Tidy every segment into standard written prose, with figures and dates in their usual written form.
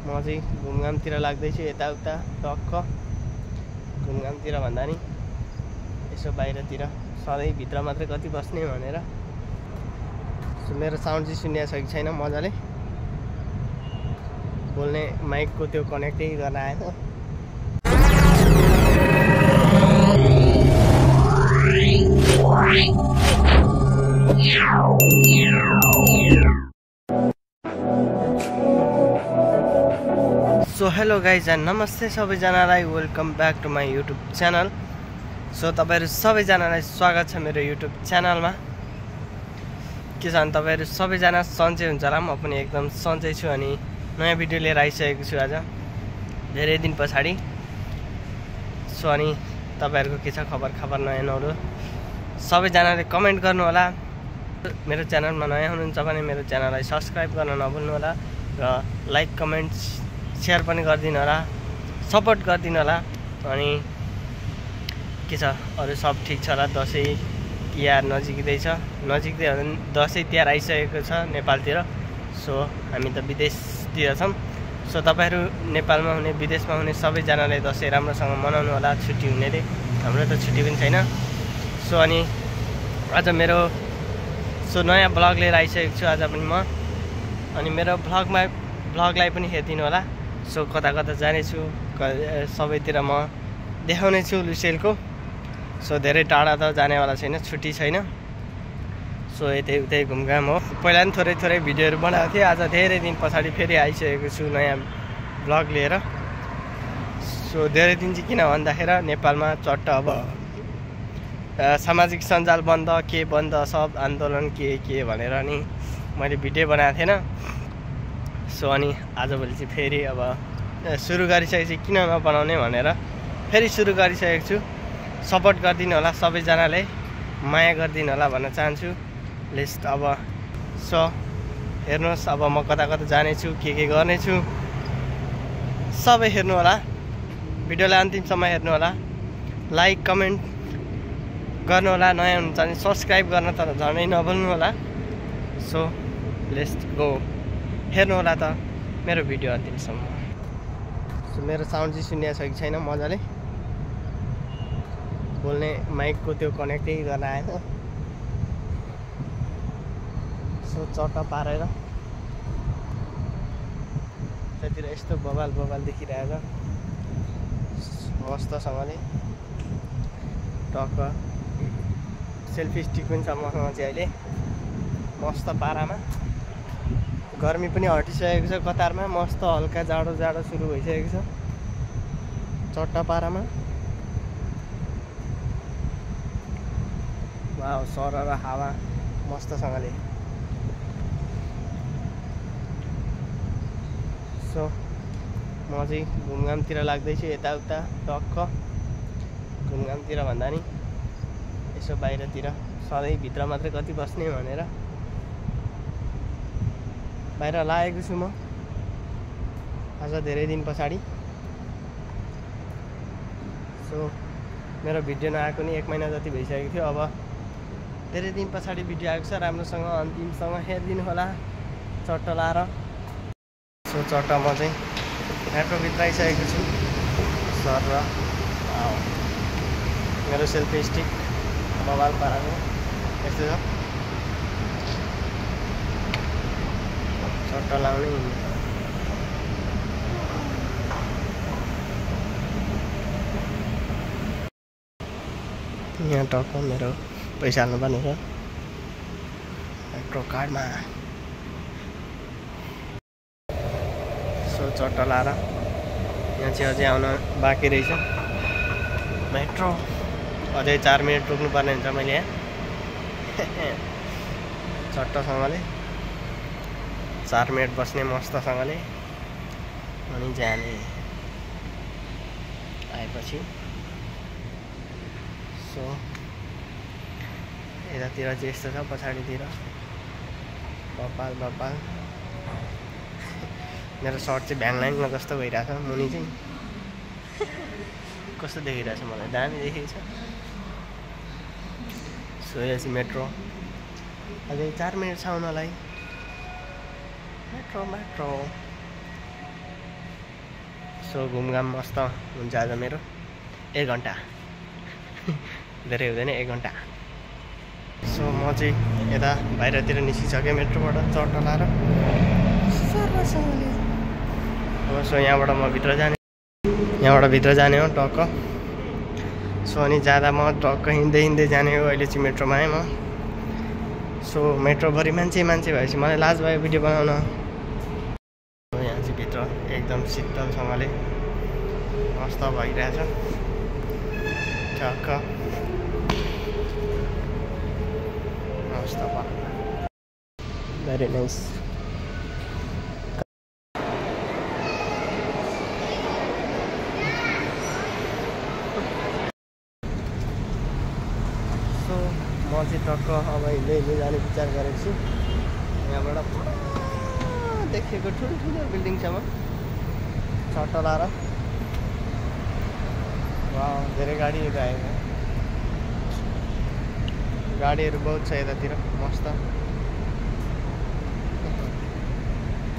म चाहिँ घुमघामतिर लाग्दैछु यताउता टक्क घुमघामतिर भन्दा नि यसो बाहिरतिर सधैँ भित्र मात्रै कति बस्ने भनेर। सो मेरो साउन्ड चाहिँ सुनिएको छ कि छैन मजाले बोल्ने माइकको त्यो कनेक्टै गर्न आएन। सो हेलो गाइज एन्ड नमस्ते सबैजनालाई, welcome back to my YouTube channel. So तपाईँहरू सबैजनालाई स्वागत छ मेरो युट्युब च्यानलमा। के छ भने तपाईँहरू सबैजना सन्चै हुन्छ होला। म पनि एकदम सन्चै छु अनि नयाँ भिडियो लिएर आइसकेको छु आज धेरै दिन पछाडि। सो अनि तपाईँहरूको के छ खबर नयाँ नौलो सबैजनाले कमेन्ट गर्नु होला। मेरो च्यानलमा नयाँ हुनुहुन्छ भने मेरो च्यानललाई सब्सक्राइब गर्न नभुल्नु होला र लाइक कमेन्ट सेयर पनि गरिदिनु होला, सपोर्ट गरिदिनु होला। अनि के छ अरू सब ठिक छ होला। दसैँ तिहार नजिकै दसैँ तिहार आइसकेको छ नेपालतिर। सो हामी त विदेशतिर छौँ। सो तपाईँहरू नेपालमा हुने विदेशमा हुने सबैजनाले दसैँ राम्रोसँग मनाउनु होला, छुट्टी हुनेले। हाम्रो त छुट्टी पनि छैन। सो अनि आज मेरो नयाँ ब्लग लिएर आइसकेको छु आज पनि म। अनि मेरो ब्लगलाई पनि हेरिदिनु होला। सो कता जानेछु सबैतिर म देखाउने छु लुसेलको। सो धेरै टाढा त जानेवाला छैन, छुट्टी छैन। सो यतै घुमघाम हो। पहिला पनि थोरै भिडियोहरू बनाएको थिएँ। आज धेरै दिन पछाडि फेरि आइसकेको छु नयाँ ब्लग लिएर। सो धेरै दिन चाहिँ किन भन्दाखेरि नेपालमा चट्ट अब सामाजिक सञ्जाल बन्द सब आन्दोलन के भनेर नि मैले भिडियो बनाएको थिएन। सो अनि आजभोलि चाहिँ फेरि अब सुरु गरिसकेपछि किन नबनाउने भनेर फेरि सुरु गरिसकेको छु। सपोर्ट गरिदिनु होला सबैजनाले, माया गरिदिनु होला भन्न चाहन्छु। लिस्ट अब सो हेर्नुहोस्, अब म कता जानेछु के गर्नेछु सबै हेर्नु होला। भिडियोलाई अन्तिमसम्म हेर्नु होला, लाइक कमेन्ट गर्नु होला। नयाँ हुनुहुन्छ भने सब्सक्राइब गर्न त झनै नभुल्नु होला। सो लेट्स गो, हेर्नु होला त मेरो भिडियो अन्तिमसम्म। सो मेरो साउन्ड चाहिँ सुनिएको छ कि छैन मजाले बोल्ने माइकको त्यो कनेक्टै गर्न आएन। सो चट्ट पारेर त्यतिर यस्तो बबाल देखिरहेको मस्तसँगले टक्क सेल्फी स्टिक पनि छ मसँग चाहिँ अहिले मस्त पारामा। गर्मी पनि हटिसकेको छ कतारमा, मस्त हल्का जाडो सुरु भइसकेको छ चट्ट पारामा। वाउ, सरर हावा मस्तसँगले। सो म चाहिँ घुमघामतिर लाग्दैछु यताउता टक्क घुमघामतिर भन्दा नि यसो बाहिरतिर सधैँ भित्र मात्रै कति बस्ने भनेर बाहिर लागेको छु म आज धेरै दिन पछाडि। सो मेरो भिडियो नआएको नि 1 महिना जति भइसकेको थियो। अब धेरै दिन पछाडि भिडियो आएको छ, राम्रोसँग अन्तिमसँग हेरिदिनु होला चट्ट लाएर। सो चट्ट म चाहिँ मेट्रोभित्र आइसकेको छु सर र मेरो सेल्फी स्टिक बबाल पाराको यस्तो छ चट्ट लाउने। यहाँ टक्क मेरो पैसा हाल्नुपर्ने छ मेट्रो कार्डमा। सो चट्ट लाएर यहाँ चाहिँ अझै आउन बाँकी रहेछ मेट्रो। अझै 4 मिनट रोक्नुपर्ने हुन्छ मैले यहाँ चट्टसँगले 4 मिनट बस्ने मस्तसँगले अनि जाने आएपछि। सो यतातिर चाहिँ यस्तो छ, पछाडितिर बपाल मेरो सर्ट चाहिँ भ्याङल्याङमा जस्तो भइरहेछ। मुनि चाहिँ कस्तो देखिरहेछ मलाई, दामी देखिएको छ। सो यो चाहिँ मेट्रो, अझै 4 मिनट छ आउनलाई। मेट्रो सो घुमघाम मस्त हुन्छ आज मेरो 1 घन्टा धेरै हुँदैन 1 घन्टा। सो म चाहिँ यता बाहिरतिर निस्किसकेँ मेट्रोबाट चट्टा लाएर सरसँगले। सो यहाँबाट म भित्र जाने हो टक्क। सो अनि जाँदा म टक्क हिँड्दै जाने हो। अहिले चाहिँ मेट्रोमा आएँ म। सो मेट्रोभरि मान्छे भएपछि मलाई लाज भयो भिडियो बनाउन। यहाँ चाहिँ भित्र एकदम शीतलसँगले मस्त भइरहेछ टक्क मस्त भयो। Very nice. सो म चाहिँ टक्क अब हिँड्दै जाने विचार गरेको छु। यहाँबाट देखेको ठुल्ठुलो बिल्डिङसम्म चट्टा लाएर। धेरै गाडीहरू आएको, गाडीहरू बहुत छ यतातिर मस्त।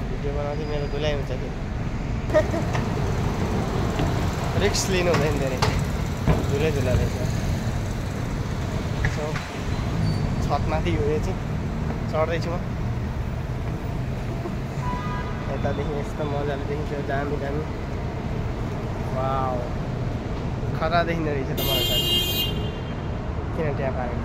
भिडियो बनाउँदै मेरो धुलाइ हुन्छ कि रिक्स लिनु हुँदैन, धेरै धुला रहेछ। सो छतमाथि हो यो चाहिँ, चढ्दैछु म। यतादेखि यस्तो मजाले देखिन्छ, दामी दामी। वाउ खतरा देखिँदो रहेछ त मलाई त। किन ट्याप आएको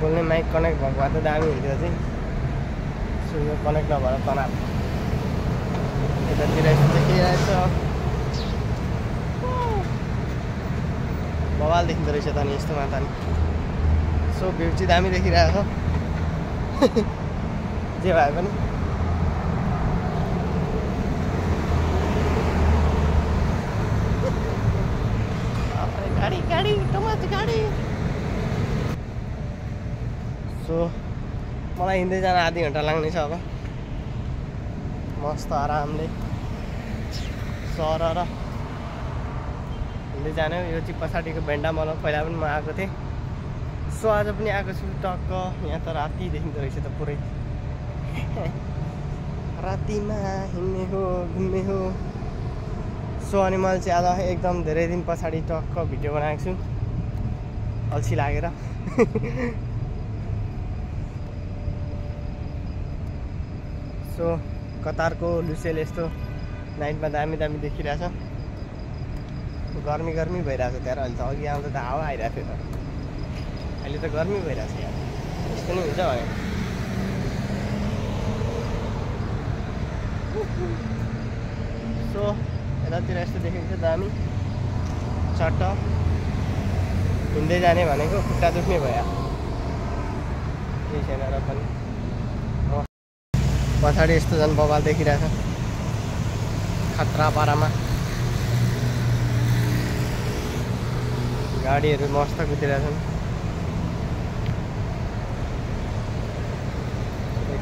बोल्ने माइक कनेक्ट भएको भए त दामी हुन्थ्यो चाहिँ। सो यो कनेक्ट नभएर तनाव। यतातिर यस्तो देखिरहेछ, बवाल देखिँदो रहेछ त नि यस्तो माता नि। सो भ्यू चाहिँ दामी देखिरहेछ जे भए पनि। गाडी टमाटर गाडी। सो मलाई हिँड्दै जान आधी घन्टा लाग्नेछ अब। मस्त आरामले सरर हिँड्दै जाने हो। यो चाहिँ पछाडिको भेन्डा मल पहिला पनि म आएको थिएँ। सो आज पनि आएको छु टक्क। यहाँ त राति देखिँदो रहेछ त पुरै। रातिमा हिँड्ने हो, घुम्ने हो। सो अनि मैले चाहिँ आज एकदम धेरै दिन पछाडि टक्क भिडियो बनाएको छु, अल्छी लागेर। सो कतारको लुसेल यस्तो नाइटमा दामी दामी देखिरहेछ। गर्मी भइरहेछ त्यहाँ। अहिले त अघि आउँदा त हावा आइरहेको थियो त, अहिले त गर्मी भइरहेछ यहाँ। यस्तो नै हुन्छ भने। सो यतातिर यस्तो देखिन्छ दामी चट्ट। हिँड्दै जाने भनेको खुट्टा दुख्ने भयो, केही छैन र पनि। पछाडि यस्तो झन् बवाल देखिरहेछ खतरा पारामा। गाडीहरू मस्त कुदिरहेछन्।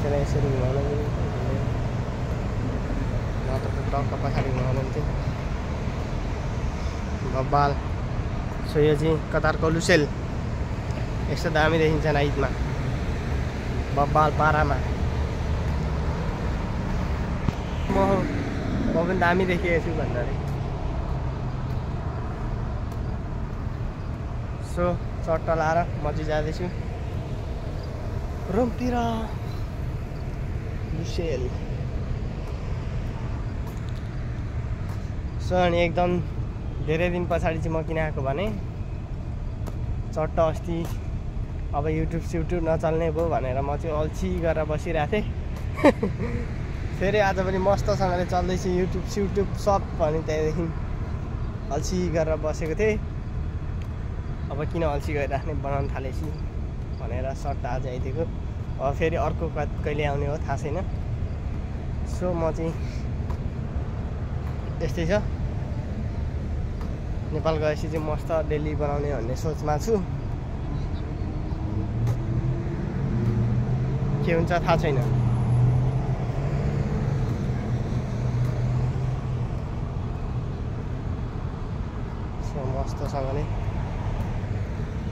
यसरी घुमाउन टक्क पछाडि घुमाउनुहुन्थ्यो बब्बाल। सो यो चाहिँ कतारको लुसेल यस्तो दामी देखिन्छ नाइटमा बब्बाल पारामा। म पनि दामी देखिएको छु भन्दाखेरि। सो चट्टा लाएर म चाहिँ जाँदैछु रुमतिर लुसेल। सो अनि एकदम धेरै दिन पछाडि चाहिँ म किन आएको भने चट्ट अस्ति अब युट्युब नचल्ने भयो भनेर म चाहिँ अल्छी गरेर बसिरहेको थिएँ। फेरि आज पनि मस्तसँगले चल्दैछ युट्युब सब भने त्यहाँदेखि अल्छी गरेर बसेको थिएँ। अब किन अल्छी गरिराख्ने, बनाउन थालेपछि भनेर सट्ट आज आइदिएको। अब फेरि अर्को कहिले आउने हो थाहा छैन। सो म चाहिँ यस्तै छ, नेपाल गएपछि चाहिँ मस्त डेली बनाउने भन्ने सोचमा छु। के हुन्छ थाहा छैन। सो मस्तसँगले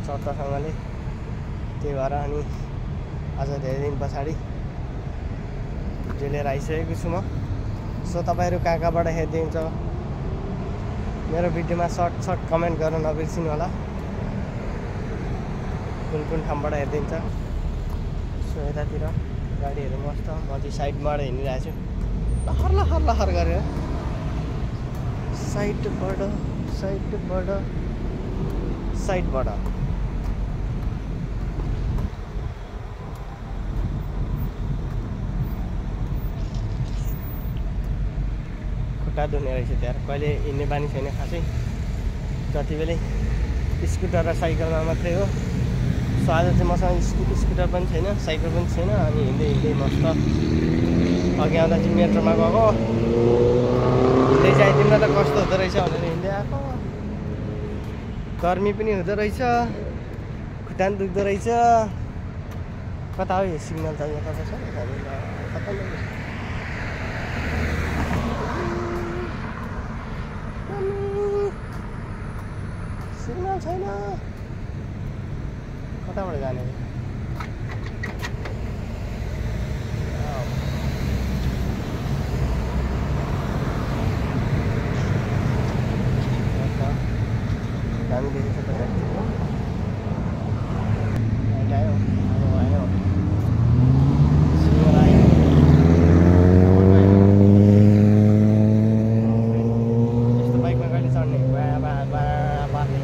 चट्टासँगले त्यही भएर अनि आज धेरै दिन पछाडि भिडियो लिएर आइसकेको छु म। सो तपाईँहरू कहाँ कहाँबाट हेरिदिनुहुन्छ मेरो भिडियोमा सर्ट कमेन्ट गर्न नबिर्सिनु होला, कुन कुन ठाउँबाट हेरिदिन्छ। सो यतातिर गाडीहरू मस्त, म चाहिँ साइडबाट हिँडिरहेको छु लहर लहर लहर गरेर, साइडबाट खुट्टा दुख्ने रहेछ त्यहाँ। कहिले हिँड्ने बानी छैन खासै, जति बेलै स्कुटर र साइकलमा मात्रै हो। सो आज चाहिँ मसँग स्कुटर पनि छैन, साइकल पनि छैन, अनि हिँड्दै मस्त अघि आउँदा चाहिँ मेट्रोमा गएको, हिँड्दै चाहिँ तिमीलाई त कस्तो हुँदो रहेछ भनेर हिँड्दै आएको। गर्मी पनि हुँदो रहेछ, खुट्टा पनि दुख्दो रहेछ। कता हो यो सिग्नल त? यहाँ कता छ? सिग्नल छैन, कताबाट जाने? दामी देखेको छ त आयो यस्तो बाइकमा कहिले चढ्ने? पार्ने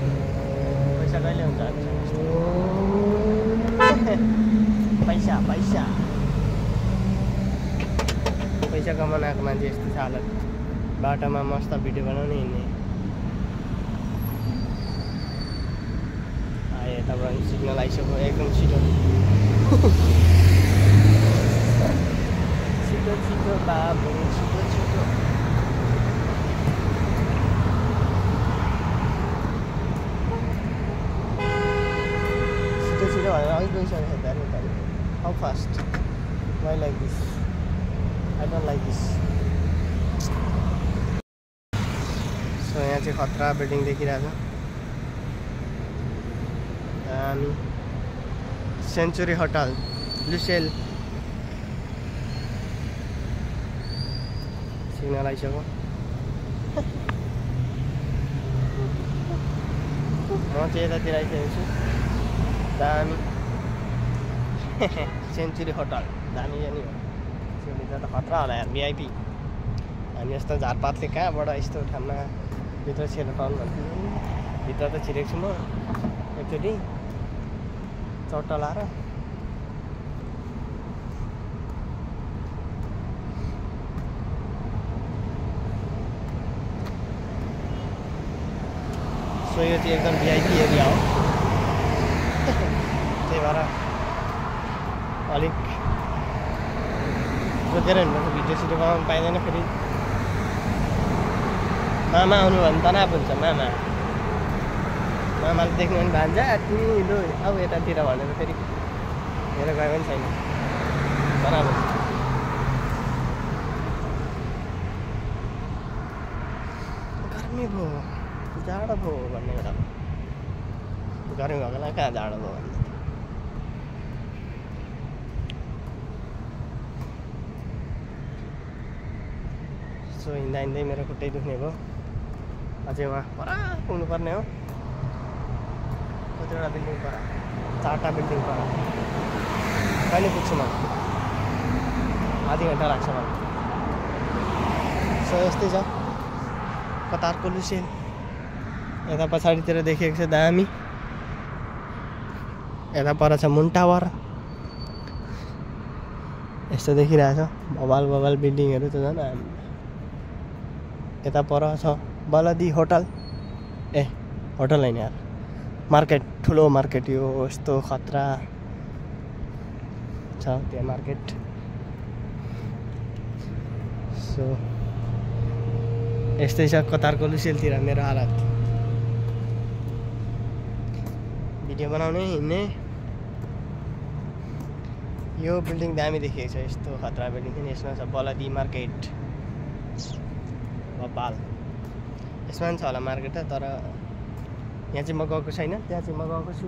पैसा कहिले हुन्छ? पैसा कमाउन आएको मान्छे यस्तो छ हालत, बाटोमा मस्त भिडियो बनाउने हिँड्ने। यताबाट सिग्नल आइसक्यो, एकदम छिटो बाबु, छिटो भनेर अघि गइसकेको छ। How fast? Why like this? I don't like this. So यहाँ चाहिँ खतरा बिल्डिङ देखिरहेको छ, दामी। Century hotel Lucille. सिग्नल आइसक्यो। म चाहिँ यतातिर आइसकेको छु, दामी। सेन्चुरी होटल दामी जाने हो। भित्र त खतरा होला यार, भिआइपी। हामी यस्तो झारपातले कहाँबाट यस्तो ठाउँमा भित्र छिरेर पाउनु भन्थ्यो। भित्र त छिरेको छु म एकचोटि चट्टा लाएर। सो यो चाहिँ एकदम भिआइपी एरिया हो, त्यही भएर अलिक रोकेर हिँड्नु भिडियो सिडियो बनाउनु पाइँदैन। फेरि मामा आउनु भने तनाव हुन्छ। मामाले देख्नु भने भान्जा तिमी लु आऊ यतातिर भनेर फेरि हेरेर गयो पनि छैन, तनाव हुन्छ। गर्मी भयो, जाडो भयो भन्ने एउटा, गर्मी भएको बेला कहाँ जाडो भयो भन्ने। सो हिँड्दा मेरो खुट्टै दुख्ने भयो। अझै उहाँ पर पुग्नुपर्ने हो। कतिवटा बिल्डिङ पर? 4टा बिल्डिङ पर। कहिले पुग्छु म? आधी घन्टा लाग्छ मलाई। सो यस्तै छ कतारको लुसेल। यता पछाडितिर देखेको छ दामी, यता पर छ मुन टावर। यस्तो देखिरहेछ बबाल बिल्डिङहरू त झन्। यता पर छ बलदी होटल, होटल होइन यार, मार्केट, ठुलो मार्केट। यो यस्तो खतरा छ त्यहाँ मार्केट। सो यस्तै छ कतारको लुसेलतिर मेरो हालत। भिडियो बनाउने हिँड्ने। यो बिल्डिङ दामी देखिएको छ, यस्तो खतरा बिल्डिङ पनि। यसमा छ बलदी मार्केट, बबाल। यसमा पनि छ होला मार्केट त, तर यहाँ चाहिँ म गएको छैन, त्यहाँ चाहिँ म गएको छु।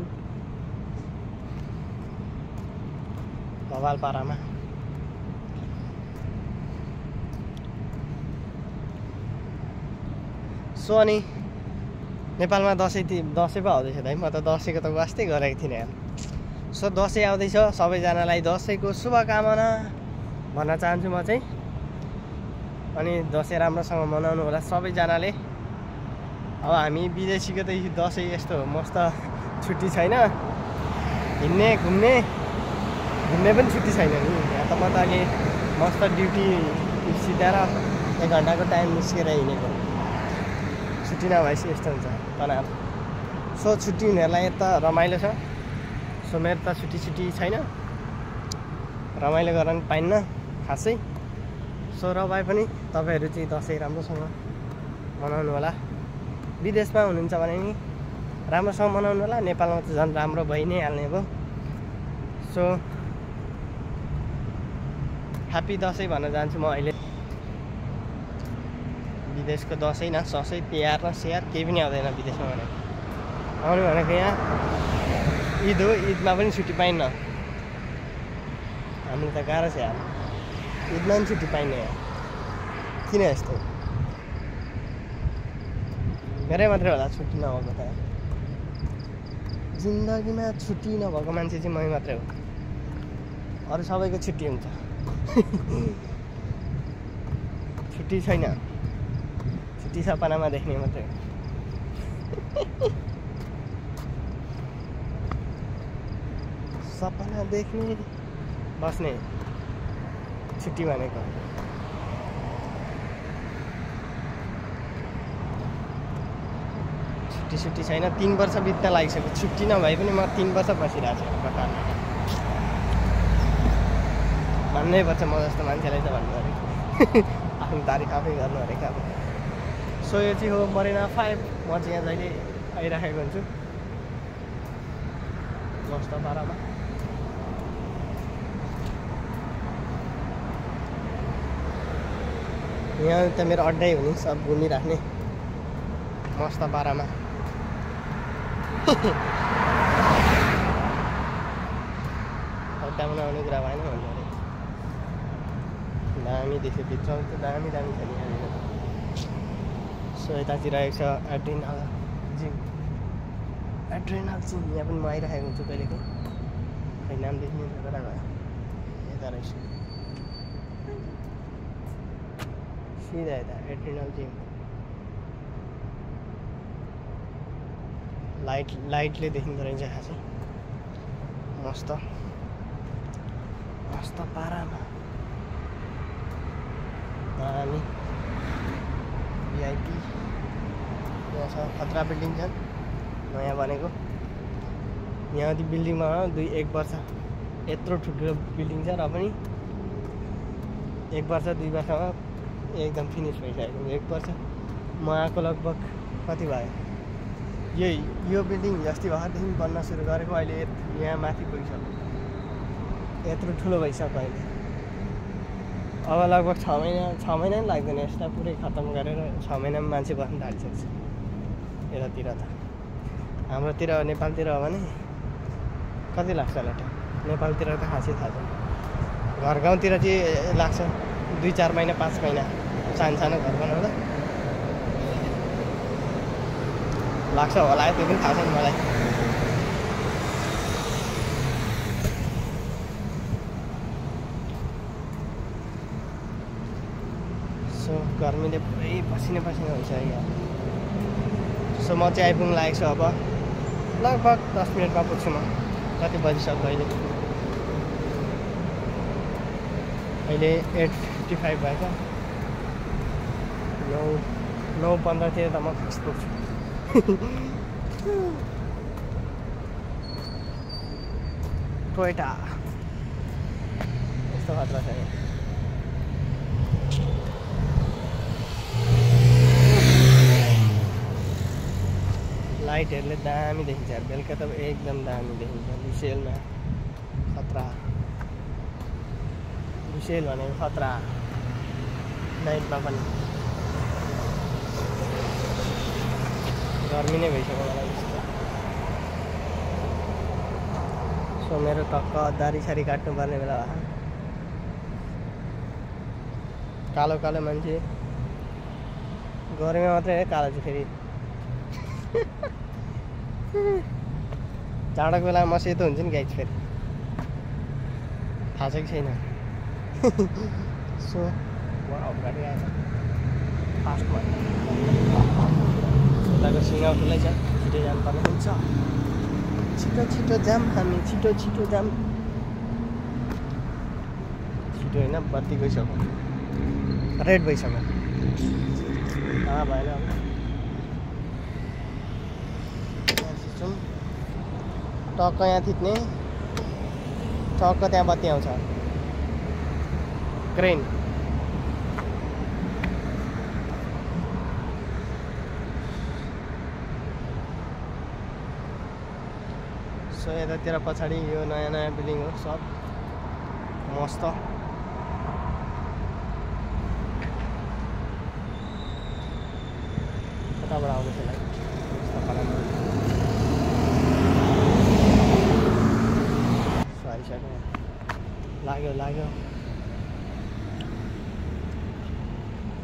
भवालपारामा। सो अनि नेपालमा दसैँ पो आउँदैछ दाइ। म त दसैँको त वास्तै गरेको थिइनँ यार। सो दसैँ आउँदैछ, सबैजनालाई दसैँको शुभकामना भन्न चाहन्छु म चाहिँ। अनि दसैँ राम्रोसँग मनाउनु होला सबैजनाले। अब हामी विदेशीको त दसैँ यस्तो मस्त छुट्टी छैन, हिँड्ने घुम्ने पनि छुट्टी छैन नि। यहाँ त म त अहिले मस्त ड्युटी सिधाएर 1 घन्टाको टाइम निस्केर हिँडेको। छुट्टी नभएपछि यस्तो हुन्छ तनाव। सो छुट्टी हुनेहरूलाई त रमाइलो छ। सो मेरो त छुट्टी छैन, रमाइलो गर्न पाइन्न खासै। सो र भए पनि तपाईँहरू चाहिँ दसैँ राम्रोसँग मनाउनु होला। विदेशमा हुनुहुन्छ भने नि राम्रोसँग मनाउनु होला। नेपालमा त झन् राम्रो भइ नै हाल्ने भयो। सो ह्याप्पी दसैँ भन्न चाहन्छु म अहिले। विदेशको दसैँ न ससैँ तिहार न स्याहार केही पनि आउँदैन विदेशमा भनेको। आउनु भनेको यहाँ ईद हो, ईदमा पनि छुट्टी पाइन्न। हामीले त गाह्रो छ यार, ईदमा पनि छुट्टी पाइन्न यार। किन यस्तो? मेरै मात्रै होला छुट्टी नभएको त। जिन्दगीमा छुट्टी नभएको मान्छे चाहिँ मै मात्रै हो। अरू सबैको छुट्टी हुन्छ। छुट्टी छैन, छुट्टी सपनामा देख्ने मात्रै हो। सपना देख्ने बस्ने छुट्टी भनेको। छुट्टी छैन। 3 वर्ष बित्न लागिसक्यो। छुट्टी नभए पनि म 3 वर्ष बसिरहेको छु कतारमा। भन्नै पर्छ म जस्तो मान्छेलाई त भन्नु अरे। आफ्नो तारिफ आफै गर्नु अरे अब। सो यो चाहिँ हो मरेना 5। म चाहिँ यहाँ जहिले आइराखेको हुन्छु मस्त पारामा। यहाँ त मेरो अड्डै हो नि, सब घुमिराख्ने मस्त पारामा। अड्डा बनाउने कुरा भएन भन्नु अरे। दामी देख्यो भित्र त दामी छ नि यहाँनिर। सो यतातिर रहेको छ एड्रेनल जिम। यहाँ पनि म आइराखेको हुन्छु कहिलेको। खै नाम देख्ने कता गयो? यता रहेछ सिधा यता एड्रेनल जिम। लाइटले देखिँदो रहेछ खासै मस्त पारामा। दामी भिआइपी यहाँ छ। खतरा बिल्डिङ छन् नयाँ बनेको। यहाँ बिल्डिङमा 1 वर्ष यत्रो ठुल्ठुलो बिल्डिङ छ र पनि 1 वर्ष 2 वर्षमा एकदम फिनिस भइसकेको। 1 वर्ष म आएको लगभग कति भयो? यो बिल्डिङ अस्ति भर्खरदेखि बन्न सुरु गरेको, अहिले यहाँ माथि पुगिसक्यो। यत्रो ठुलो भइसक्यो अहिले। अब लगभग 6 महिना नि लाग्दैन यसलाई पुरै खत्तम गरेर। 6 महिनामा मान्छे बस्न थालिसक्छ यतातिर त। हाम्रोतिर नेपालतिर हो भने कति लाग्छ होला? नेपालतिर त खासै थाहा छैन। घर गाउँतिर चाहिँ लाग्छ 2-4 महिना 5 महिना सानो घर बनाउँदा लाग्छ होला। त्यो पनि थाहा छैन मलाई। सो गर्मीले पुरै पसिना भइसक्यो। सो म चाहिँ आइपुग्नु लागेको छु अब। लगभग 10 मिनटमा पुग्छु म। कति बजिसक्यो अहिले? 8:55 भएछ। 9:15 त म फिक्स पुग्छु। टोयोटा यस्तो खतरा छ। लाइटहरूले दामी देखिन्छ यार। बेलुका त एकदम दामी देखिन्छ। विसेलमा खतरा। विसेल भनेको खतरा नाइटमा पनि। गर्मी नै भइसक्यो मलाई। सो मेरो टक्क दारी सारी काट्नुपर्ने बेला भयो। कालो कालो मान्छे गर्मीमा मात्रै कालो चाहिँ फेरि जाडोको बेला म सेतो हुन्छ नि गाइज फेरि थाहा छ कि छैन। सो गाडी आएछ फास्टमा यताको सिङ्गाउ ठुलै छ छिटो जानुपर्ने हुन्छ। छिटो छिटो जाम हामी छिटो छिटो जाम छिटो होइन बत्ती गइसक्यो रेड भइसक्यो भएन अब टक्क यहाँ थिच्ने टक्क त्यहाँ बत्ती आउँछ क्रेन। सो यतातिर पछाडि यो नयाँ नयाँ बिल्डिङ हो सब मस्त। कताबाट आउँदैछ होला सरिसक्यो लाग्यो लाग्यो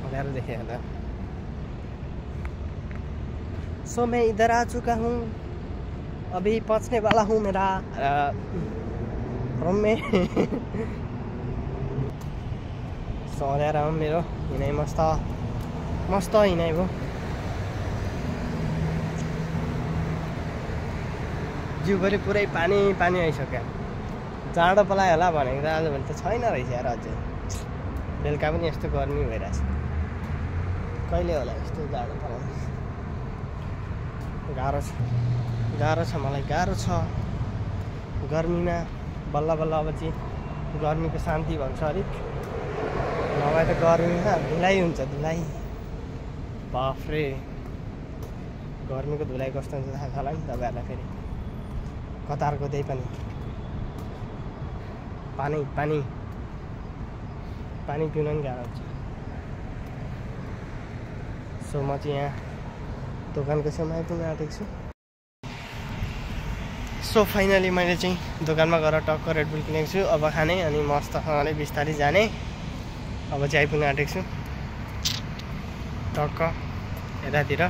अँध्यारो देखेँ होला। सो मैं इधर आ चुका हूँ अभी पहुँचने वाला हूँ मेरा रूम में। सो अँध्यारो मेरो हिँडाइ मस्त मस्त हिँडाइ भयो। जिउभरि पुरै पानी पानी आइसक्यो। जाडो पलायो होला भनेको त आजभोलि त छैन रहेछ यार। अझै बेलुका पनि यस्तो गर्मी भइरहेछ। कहिले होला यस्तो जाडो पलाउने। गाह्रो छ मलाई गाह्रो छ गर्मीमा। बल्ल बल्ल अब चाहिँ गर्मीको शान्ति भन्छ अलिक नभए त गर्मीमा धुलाइ हुन्छ धुलाइ बाफ्रे। गर्मीको धुलाइ कस्तो हुन्छ थाहा छ होला नि तपाईँहरूलाई। फेरि कतारको त्यही पनि पानी पानी पानी पिउन पनि गाह्रो हुन्छ। सो म चाहिँ यहाँ दोकानको छेउमा आइपुग्न आँटेको छु। सो फाइनली मैले चाहिँ दोकानमा गएर टक्क रेडबुल किनेको छु। अब खाने अनि मस्तसँगले बिस्तारै जाने। अब चाहिँ आइपुग्न आँटेको छु टक्क यतातिर।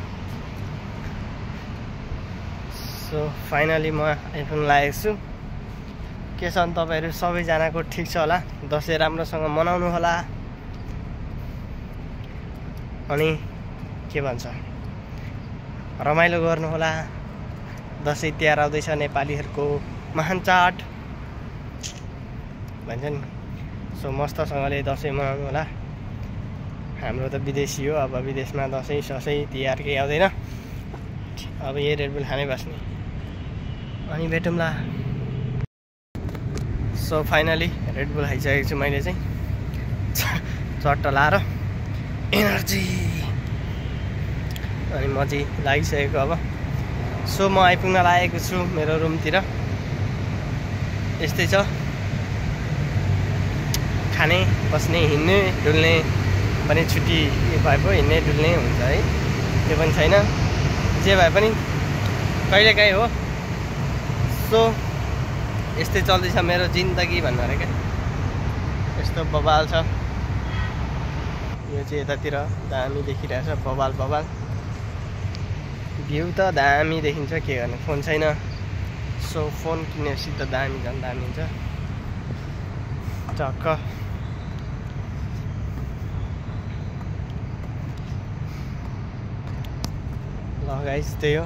सो फाइनली म आइपुग्न लागेको छु। के छ भने तपाईँहरू सबैजनाको ठिक छ होला। दसैँ राम्रोसँग मनाउनु होला। अनि के भन्छ रमाइलो गर्नु होला। दसैँ तिहार आउँदैछ नेपालीहरूको महान चाड भन्छ नि। सो मस्तसँगले दसैँ मनाउनु होला। हाम्रो त विदेशी हो। अब विदेशमा दसैँ ससैँ तिहार केही आउँदैन। अब यही रेडबुल खानै बस्ने अनि भेटौँला। सो फाइनली रेडबुल खाइसकेको छु मैले चाहिँ चट्ट लाएर एनर्जी। अनि म चाहिँ लागिसकेको अब। सो म आइपुग्न लागेको छु मेरो रुमतिर। यस्तै छ खाने बस्ने हिँड्ने डुल्ने पनि छुट्टी भए पो हिँड्ने डुल्ने हुन्छ है। त्यो पनि छैन जे भए पनि कहिलेकाहीँ हो। सो यस्तै चल्दैछ मेरो जिन्दगी भन्नु अरे क्या। यस्तो बबाल छ यो चाहिँ। यतातिर दामी देखिरहेछ बबाल बबाल भ्यू त दामी देखिन्छ के गर्ने। फोन छैन। सो फोन किनेपछि त दामी झन् दामी हुन्छ टक्क। ल गाइस त्यही हो।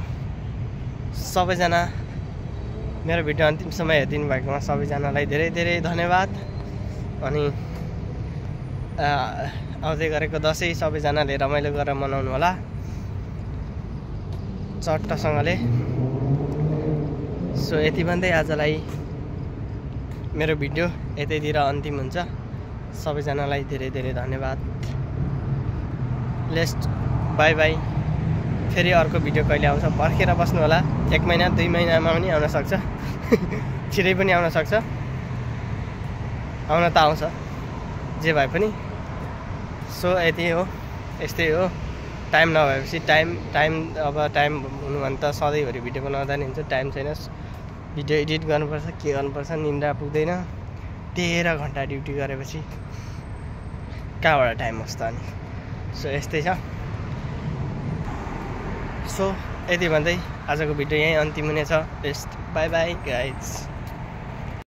सबैजना मेरो भिडियो अन्तिमसम्म हेरिदिनु भएकोमा सबैजनालाई धेरै धेरै धन्यवाद। अनि आउँदै गरेको दसैँ सबैजनाले रमाइलो गरेर मनाउनु होला चट्टसँगले। सो यति भन्दै आजलाई मेरो भिडियो यतैतिर अन्तिम हुन्छ। सबैजनालाई धेरै धेरै धन्यवाद। Let's by by. फेरि अर्को भिडियो कहिले आउँछ पर्खेर बस्नु होला। 1 महिना 2 महिनामा पनि आउन सक्छ छिटै पनि आउन सक्छ। आउन त आउँछ जे भए पनि। सो यति हो यस्तै हो। टाइम नभएपछि टाइम अब टाइम हुनु भने त सधैँभरि भिडियो बनाउँदा नि हुन्छ। टाइम छैन भिडियो एडिट गर्नुपर्छ, के गर्नुपर्छ, निन्द्रा पुग्दैन। 13 घन्टा ड्युटी गरेपछि कहाँबाट टाइम होस् त अनि। सो यस्तै छ। सो यति भन्दै आजको भिडियो यहीँ अन्तिम हुनेछ। Best by by guys.